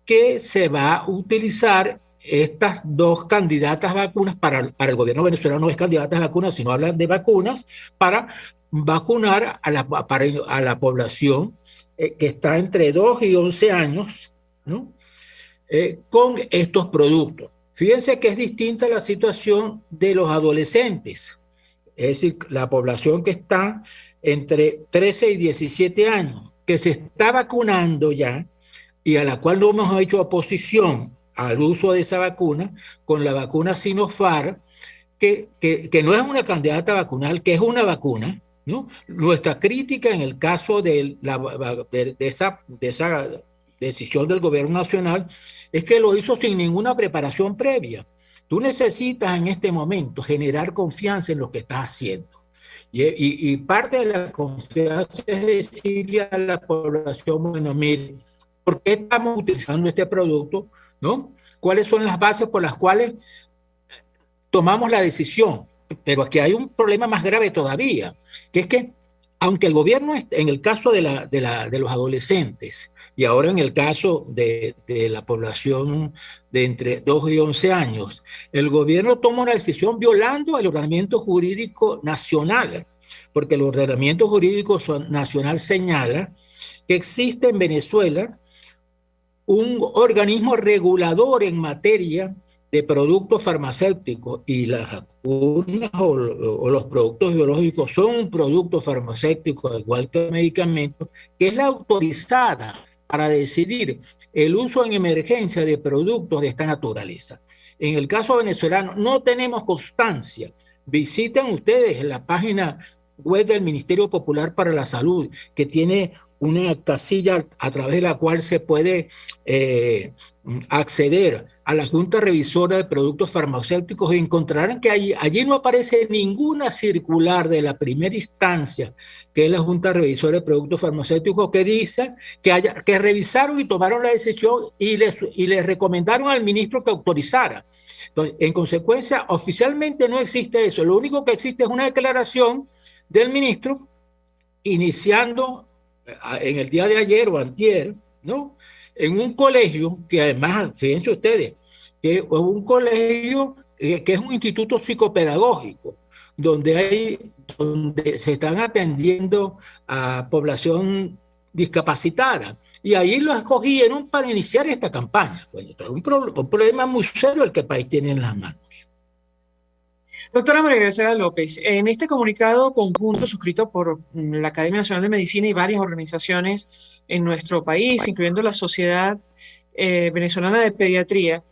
que se va a utilizar estas dos candidatas vacunas para el gobierno venezolano, no es candidatas vacunas, sino hablan de vacunas para vacunar a la población que está entre 2 y 11 años, ¿no? Con estos productos. Fíjense que es distinta la situación de los adolescentes, es decir, la población que está entre 13 y 17 años, que se está vacunando ya y a la cual no hemos hecho oposición al uso de esa vacuna, con la vacuna Sinopharm, que no es una candidata vacunal, que es una vacuna, ¿no? Nuestra crítica en el caso de decisión del gobierno nacional, es que lo hizo sin ninguna preparación previa. Tú necesitas en este momento generar confianza en lo que estás haciendo. Y parte de la confianza es decirle a la población, bueno, mire, ¿por qué estamos utilizando este producto? ¿No? ¿Cuáles son las bases por las cuales tomamos la decisión? Pero aquí hay un problema más grave todavía, que es que aunque el gobierno, en el caso de los adolescentes y ahora en el caso de la población de entre 2 y 11 años, el gobierno toma una decisión violando el ordenamiento jurídico nacional, porque el ordenamiento jurídico nacional señala que existe en Venezuela un organismo regulador en materia de productos farmacéuticos, y las vacunas o los productos biológicos son un producto farmacéutico igual que el medicamento, que es la autorizada para decidir el uso en emergencia de productos de esta naturaleza. En el caso venezolano no tenemos constancia. Visiten ustedes la página web del Ministerio Popular para la Salud, que tiene una casilla a través de la cual se puede acceder a la Junta Revisora de Productos Farmacéuticos, y encontrarán que allí no aparece ninguna circular de la primera instancia, que es la Junta Revisora de Productos Farmacéuticos, que dice que revisaron y tomaron la decisión y le recomendaron al ministro que autorizara. Entonces, en consecuencia, oficialmente no existe eso. Lo único que existe es una declaración del ministro iniciando en el día de ayer o antier, ¿no?, en un colegio que además, fíjense ustedes, que es un colegio que es un instituto psicopedagógico, donde se están atendiendo a población discapacitada, y ahí lo escogieron para iniciar esta campaña. Bueno, es un problema muy serio el que el país tiene en las manos. Doctora María Graciela López, en este comunicado conjunto suscrito por la Academia Nacional de Medicina y varias organizaciones en nuestro país, incluyendo la Sociedad Venezolana de Pediatría,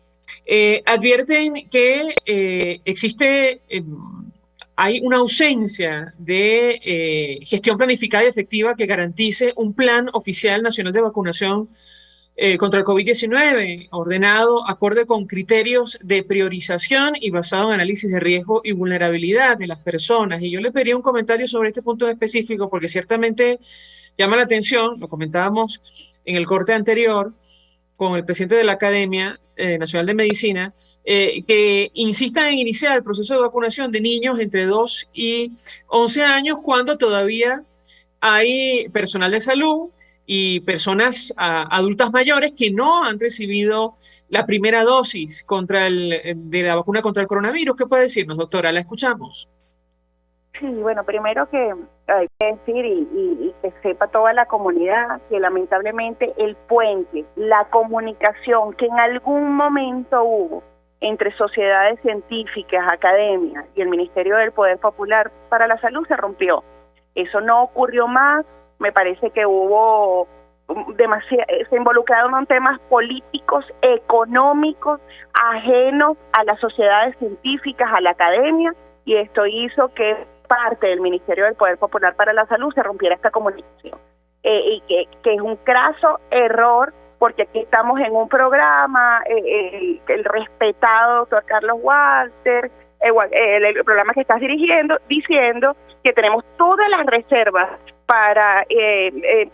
advierten que hay una ausencia de gestión planificada y efectiva que garantice un plan oficial nacional de vacunación contra el COVID-19, ordenado acorde con criterios de priorización y basado en análisis de riesgo y vulnerabilidad de las personas. Y yo le pediría un comentario sobre este punto en específico, porque ciertamente llama la atención, lo comentábamos en el corte anterior con el presidente de la Academia Nacional de Medicina, que insistan en iniciar el proceso de vacunación de niños entre 2 y 11 años, cuando todavía hay personal de salud y personas adultas mayores que no han recibido la primera dosis de la vacuna contra el coronavirus. ¿Qué puede decirnos, doctora? La escuchamos. Sí, bueno, primero que hay que decir y que sepa toda la comunidad que lamentablemente el puente, la comunicación que en algún momento hubo entre sociedades científicas, academias y el Ministerio del Poder Popular para la Salud se rompió. Eso no ocurrió más. Me parece que hubo se involucraron en temas políticos, económicos, ajenos a las sociedades científicas, a la academia, y esto hizo que parte del Ministerio del Poder Popular para la Salud se rompiera esta comunicación. Y que es un craso error, porque aquí estamos en un programa, el respetado doctor Carlos Walter, el programa que estás dirigiendo, diciendo que tenemos todas las reservas para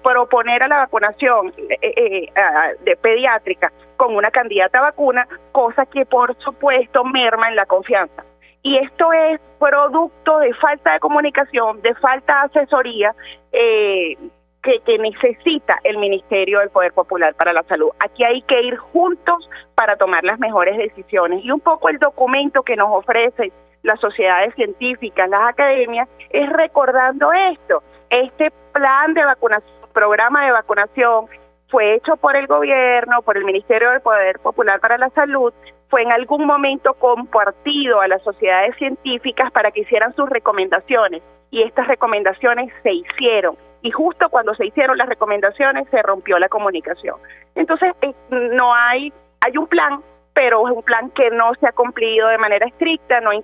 proponer a la vacunación de pediátrica con una candidata a vacuna, cosa que por supuesto merma en la confianza. Y esto es producto de falta de comunicación, de falta de asesoría que necesita el Ministerio del Poder Popular para la Salud. Aquí hay que ir juntos para tomar las mejores decisiones. Y un poco el documento que nos ofrece las sociedades científicas, las academias, es recordando esto. Este plan de vacunación, programa de vacunación, fue hecho por el gobierno, por el Ministerio del Poder Popular para la Salud, fue en algún momento compartido a las sociedades científicas para que hicieran sus recomendaciones, y estas recomendaciones se hicieron, y justo cuando se hicieron las recomendaciones se rompió la comunicación. Entonces hay un plan, pero es un plan que no se ha cumplido de manera estricta, no hay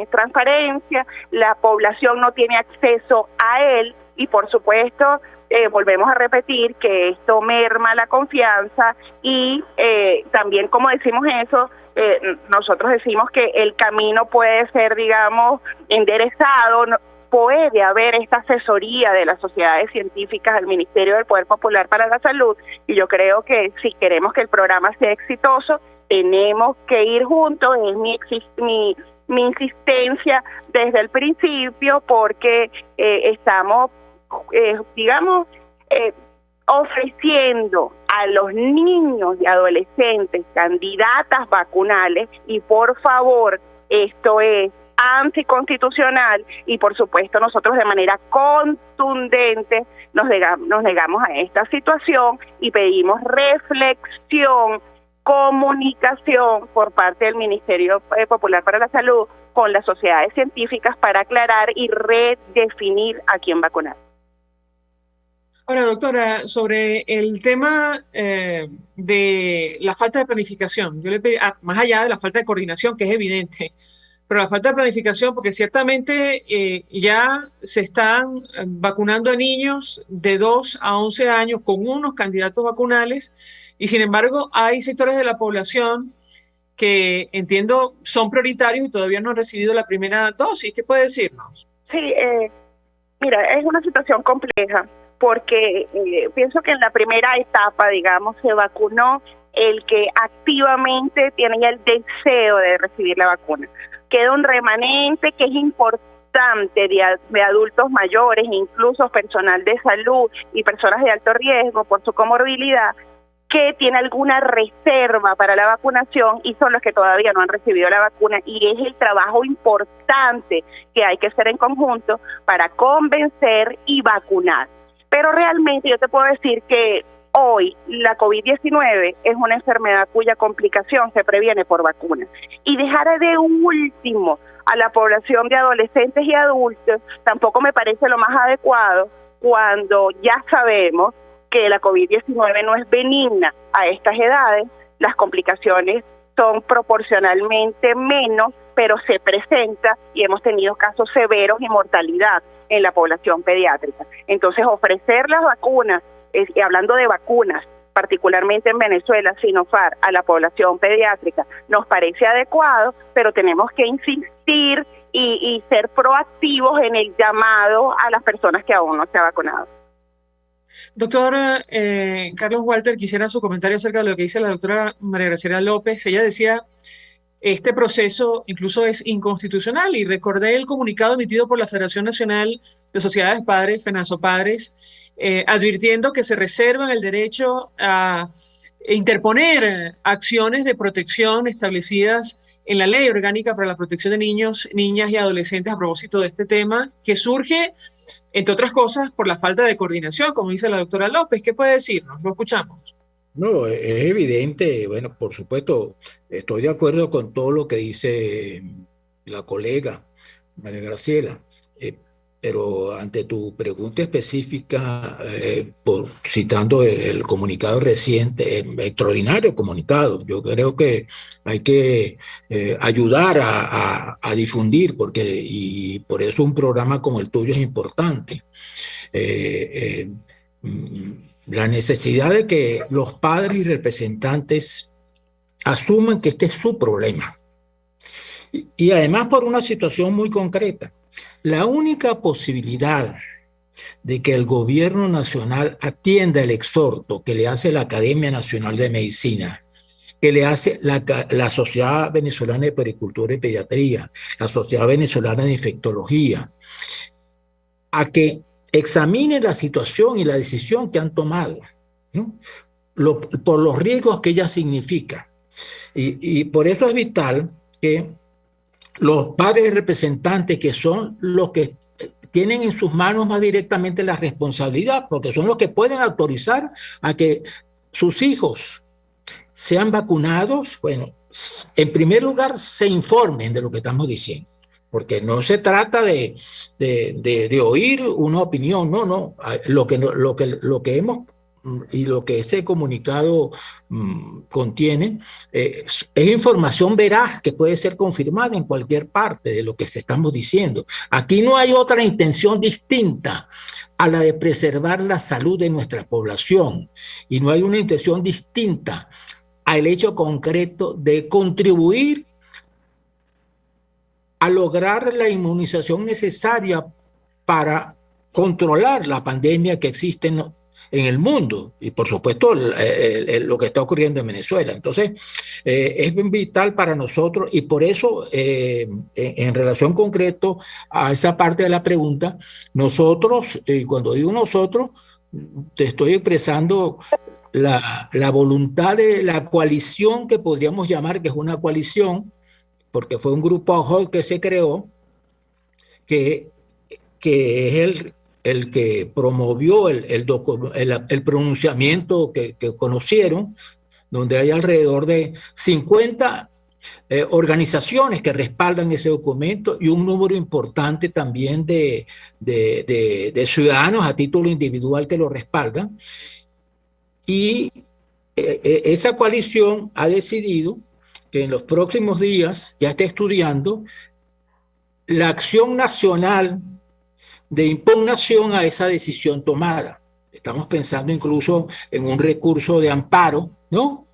transparencia, la población no tiene acceso a él, y por supuesto volvemos a repetir que esto merma la confianza y también, como decimos eso, nosotros decimos que el camino puede ser, digamos, enderezado. Puede haber esta asesoría de las sociedades científicas al Ministerio del Poder Popular para la Salud, y yo creo que si queremos que el programa sea exitoso, tenemos que ir juntos. Es mi insistencia desde el principio, porque estamos, digamos, ofreciendo a los niños y adolescentes candidatas vacunales, y por favor, esto es anticonstitucional, y por supuesto nosotros de manera contundente nos negamos a esta situación y pedimos reflexión, comunicación por parte del Ministerio Popular para la Salud con las sociedades científicas para aclarar y redefinir a quién vacunar. Ahora, doctora, sobre el tema de la falta de planificación, yo le pedí, más allá de la falta de coordinación, que es evidente, pero la falta de planificación, porque ciertamente ya se están vacunando a niños de 2 a 11 años con unos candidatos vacunales, y sin embargo hay sectores de la población que entiendo son prioritarios y todavía no han recibido la primera dosis. ¿Qué puede decirnos? Sí, mira, es una situación compleja, porque pienso que en la primera etapa, digamos, se vacunó el que activamente tiene el deseo de recibir la vacuna. Queda un remanente que es importante de adultos mayores, incluso personal de salud y personas de alto riesgo por su comorbilidad, que tiene alguna reserva para la vacunación, y son los que todavía no han recibido la vacuna, y es el trabajo importante que hay que hacer en conjunto para convencer y vacunar. Pero realmente yo te puedo decir que hoy la COVID-19 es una enfermedad cuya complicación se previene por vacunas. Y dejar de último a la población de adolescentes y adultos tampoco me parece lo más adecuado, cuando ya sabemos que la COVID-19 no es benigna a estas edades. Las complicaciones son proporcionalmente menos, pero se presenta, y hemos tenido casos severos y mortalidad en la población pediátrica. Entonces, ofrecer las vacunas, y hablando de vacunas, particularmente en Venezuela, Sinopharm, a la población pediátrica, nos parece adecuado, pero tenemos que insistir y ser proactivos en el llamado a las personas que aún no se han vacunado. Doctor Carlos Walter, quisiera su comentario acerca de lo que dice la doctora María Graciela López. Ella decía, este proceso incluso es inconstitucional, y recordé el comunicado emitido por la Federación Nacional de Sociedades Padres, FENASOPadres, advirtiendo que se reservan el derecho a interponer acciones de protección establecidas en la Ley Orgánica para la Protección de Niños, Niñas y Adolescentes a propósito de este tema, que surge, entre otras cosas, por la falta de coordinación, como dice la doctora López. ¿Qué puede decirnos? Lo escuchamos. No, es evidente, bueno, por supuesto, estoy de acuerdo con todo lo que dice la colega María Graciela, pero ante tu pregunta específica, citando el comunicado reciente, extraordinario comunicado, yo creo que hay que ayudar a difundir, y por eso un programa como el tuyo es importante. La necesidad de que los padres y representantes asuman que este es su problema. Y además por una situación muy concreta. La única posibilidad de que el gobierno nacional atienda el exhorto que le hace la Academia Nacional de Medicina, que le hace la Sociedad Venezolana de Puericultura y Pediatría, la Sociedad Venezolana de Infectología, a que examine la situación y la decisión que han tomado, ¿no? Por los riesgos que ella significa. Y por eso es vital que los padres y representantes, que son los que tienen en sus manos más directamente la responsabilidad, porque son los que pueden autorizar a que sus hijos sean vacunados, bueno, en primer lugar se informen de lo que estamos diciendo. Porque no se trata de oír una opinión, no. Lo que hemos y lo que ese comunicado contiene es información veraz que puede ser confirmada en cualquier parte de lo que estamos diciendo. Aquí no hay otra intención distinta a la de preservar la salud de nuestra población, y no hay una intención distinta al hecho concreto de contribuir a lograr la inmunización necesaria para controlar la pandemia que existe en el mundo y por supuesto lo que está ocurriendo en Venezuela. Entonces es vital para nosotros, y por eso en relación concreto a esa parte de la pregunta, nosotros, cuando digo nosotros, te estoy expresando la voluntad de la coalición, que podríamos llamar que es una coalición, porque fue un grupo ad hoc que se creó, que es el que promovió el pronunciamiento que conocieron, donde hay alrededor de 50 organizaciones que respaldan ese documento y un número importante también de ciudadanos a título individual que lo respaldan. Y esa coalición ha decidido que en los próximos días ya está estudiando la acción nacional de impugnación a esa decisión tomada. Estamos pensando incluso en un recurso de amparo, ¿no?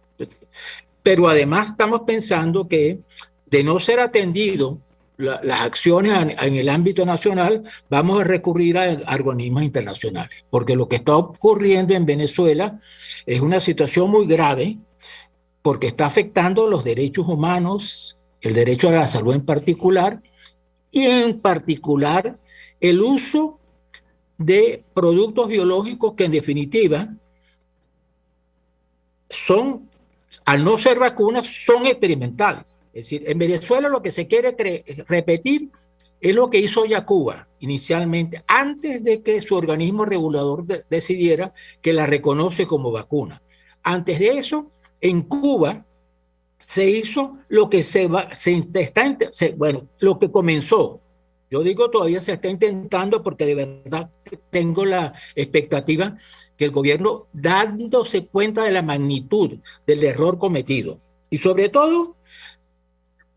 Pero además estamos pensando que, de no ser atendido las acciones en el ámbito nacional, vamos a recurrir a organismos internacionales, porque lo que está ocurriendo en Venezuela es una situación muy grave, porque está afectando los derechos humanos, el derecho a la salud en particular, y en particular el uso de productos biológicos que en definitiva son, al no ser vacunas, son experimentales. Es decir, en Venezuela lo que se quiere repetir es lo que hizo ya Cuba inicialmente, antes de que su organismo regulador decidiera que la reconoce como vacuna. Antes de eso, en Cuba se hizo lo que lo que comenzó. Yo digo todavía se está intentando, porque de verdad tengo la expectativa que el gobierno, dándose cuenta de la magnitud del error cometido, y sobre todo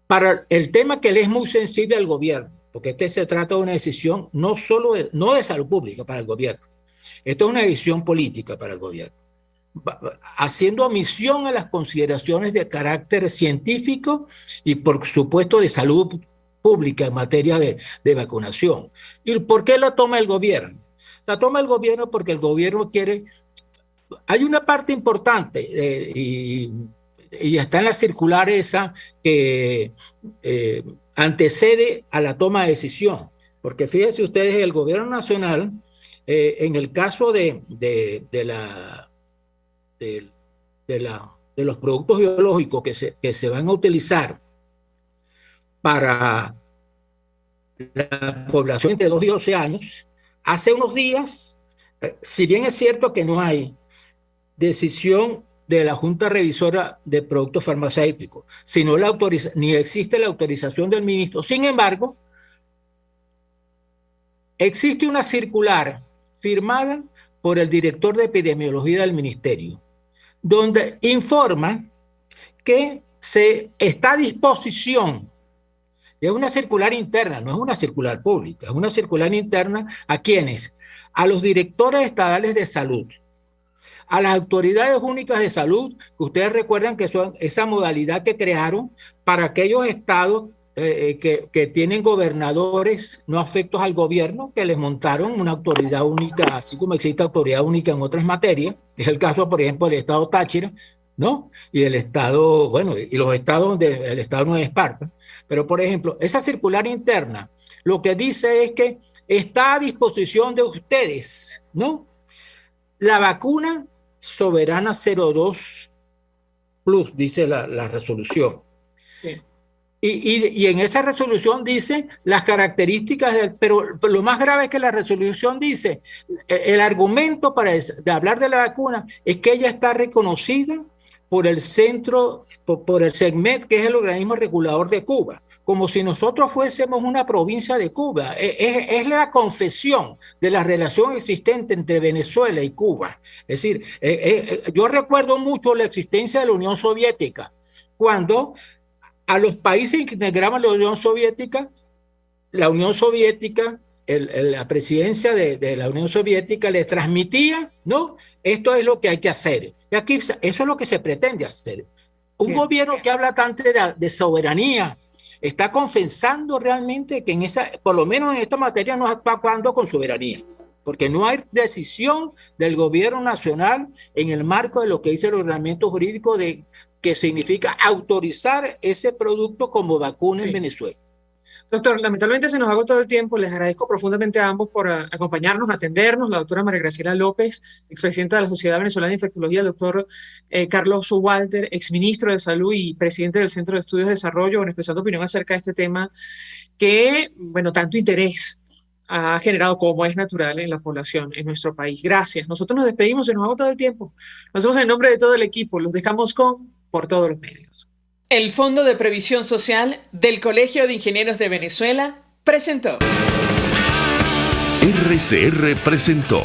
para el tema que le es muy sensible al gobierno, porque se trata de una decisión no de salud pública para el gobierno, esto es una decisión política para el gobierno, haciendo omisión a las consideraciones de carácter científico y por supuesto de salud pública en materia de vacunación. ¿Y por qué la toma el gobierno? La toma el gobierno porque el gobierno quiere... Hay una parte importante y está en la circular esa que antecede a la toma de decisión, porque fíjense ustedes, el gobierno nacional, en el caso de los productos biológicos que se van a utilizar para la población entre 2 y 12 años, hace unos días, si bien es cierto que no hay decisión de la Junta Revisora de Productos Farmacéuticos, ni existe la autorización del ministro, sin embargo, existe una circular firmada por el director de epidemiología del ministerio, donde informa que se está a disposición. Es una circular interna, no es una circular pública, es una circular interna. ¿A quiénes? A los directores estadales de salud, a las autoridades únicas de salud, que ustedes recuerdan que son esa modalidad que crearon para aquellos estados que tienen gobernadores no afectos al gobierno, que les montaron una autoridad única, así como existe autoridad única en otras materias. Es el caso, por ejemplo, del estado Táchira, ¿no? Y el estado, bueno, y los estados donde el estado no es Esparta. Pero, por ejemplo, esa circular interna lo que dice es que está a disposición de ustedes, ¿no? La vacuna Soberana 02 Plus, dice la resolución. Sí. Y en esa resolución dice las características, pero lo más grave es que la resolución dice, el argumento de hablar de la vacuna es que ella está reconocida por el centro, por el CENMED, que es el organismo regulador de Cuba, como si nosotros fuésemos una provincia de Cuba. Es la confesión de la relación existente entre Venezuela y Cuba. Es decir, yo recuerdo mucho la existencia de la Unión Soviética, cuando a los países que integraban la Unión Soviética, la presidencia de la Unión Soviética le transmitía, ¿no? Esto es lo que hay que hacer. Y aquí eso es lo que se pretende hacer. Un gobierno que habla tanto de soberanía está confesando realmente que por lo menos en esta materia no está actuando con soberanía, porque no hay decisión del gobierno nacional en el marco de lo que dice el ordenamiento jurídico que significa autorizar ese producto como vacuna en Venezuela. Doctor, lamentablemente se nos ha agotado el tiempo. Les agradezco profundamente a ambos por acompañarnos, atendernos. La doctora María Graciela López, expresidenta de la Sociedad Venezolana de Infectología, el doctor Carlos Walter, exministro de Salud y presidente del Centro de Estudios de Desarrollo, expresando opinión acerca de este tema que, bueno, tanto interés ha generado como es natural en la población en nuestro país. Gracias. Nosotros nos despedimos, se nos ha agotado el tiempo. Nos vemos en nombre de todo el equipo. Los dejamos por todos los medios. El Fondo de Previsión Social del Colegio de Ingenieros de Venezuela presentó. RCR presentó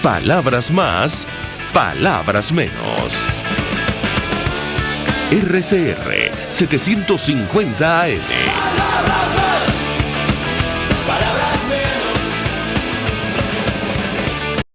Palabras Más, Palabras Menos. RCR 750 AM.